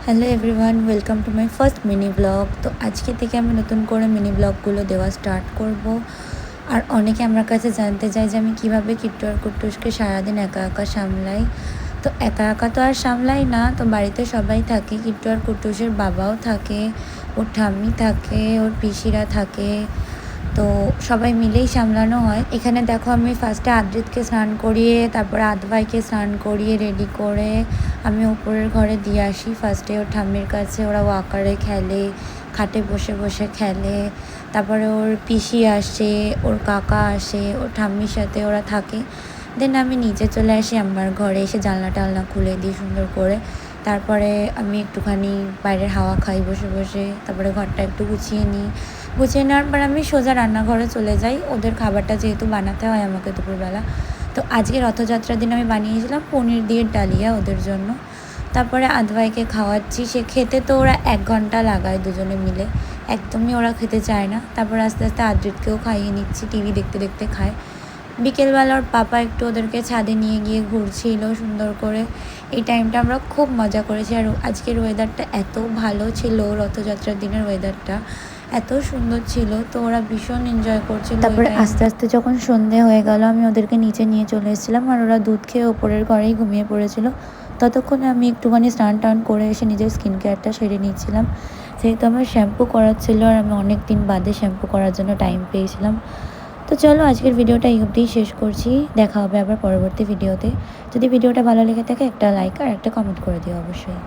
Hello everyone, welcome to my first mini blog. তো আজকে থেকে আমি নতুন করে মিনি ব্লগগুলো দেওয়া স্টার্ট করব। আর অনেকে আমার কাছে জানতে চায় যে আমি কীভাবে কিট্টু আর কুট্টুসকে সারাদিন একা একা সামলাই। তো একা একা তো আর সামলাই না, তো বাড়িতে সবাই থাকে। কিট্টু আর কুট্টুসের বাবাও থাকে, ওর ঠাম্মি থাকে, ওর পিসিরা থাকে, তো সবাই মিলেই সামলানো হয়। এখানে দেখো আমি ফার্স্টে আদ্রিতকে স্নান করিয়ে, তারপরে আদভাইকে স্নান করিয়ে রেডি করে আমি উপরের ঘরে দিয়ে আসি। ফার্স্টে ওর ঠাম্মির কাছে, ওরা ওয়াকারে খেলে, খাটে বসে বসে খেলে। তারপরে ওর পিসি আসে, ওর কাকা আসে, ওর ঠাম্মির সাথে ওরা থাকে। দেন আমি নিচে চলে আসি আমার ঘরে, এসে জানলা টালনা খুলে দিই সুন্দর করে। তারপরে আমি একটুখানি বাইরের হাওয়া খাই বসে বসে। তারপরে ঘরটা একটু গুছিয়ে নিই। গুছিয়ে নেওয়ার পর আমি সোজা রান্নাঘরে চলে যাই। ওদের খাবারটা যেহেতু বানাতে হয় আমাকে দুপুরবেলা, তো আজকে রথযাত্রার দিন আমি বানিয়েছিলাম পনির দিয়ে ডালিয়া ওদের জন্য। তারপরে আদভাইকে খাওয়াচ্ছি। সে খেতে তো ওরা 1 ঘন্টা লাগায় দুজনে মিলে, একদমই ওরা খেতে চায় না। তারপর আস্তে আস্তে আদ্রিতকেও খাইয়ে নিচ্ছি, টিভি দেখতে দেখতে খায়। বিকেলবেলা ওর পাপা একটু ওদেরকে ছাদে নিয়ে গিয়ে ঘুরছিল সুন্দর করে। এই টাইমটা আমরা খুব মজা করেছি। আর আজকের ওয়েদারটা এত ভালো ছিল, রথযাত্রার দিনের ওয়েদারটা এত সুন্দর ছিল, তো ওরা ভীষণ এনজয় করছিল। তারপরে আস্তে আস্তে যখন সন্ধে হয়ে গেল আমি ওদেরকে নিচে নিয়ে চলে এসেছিলাম, আর ওরা দুধ খেয়ে ওপরের ঘরেই ঘুমিয়ে পড়েছিল। ততক্ষণে আমি একটুখানি স্নান টান করে এসে নিজের স্কিন কেয়ারটা সেরে নিচ্ছিলাম। যেহেতু আমার শ্যাম্পু করার ছিল, আর আমি অনেক দিন বাদে শ্যাম্পু করার জন্য টাইম পেয়েছিলাম। তো চলো আজকের ভিডিওটা এই অবধিই শেষ করছি। দেখা হবে আবার পরবর্তী ভিডিওতে। যদি ভিডিওটা ভালো লেগে থাকে একটা লাইক আর একটা কমেন্ট করে দিও অবশ্যই।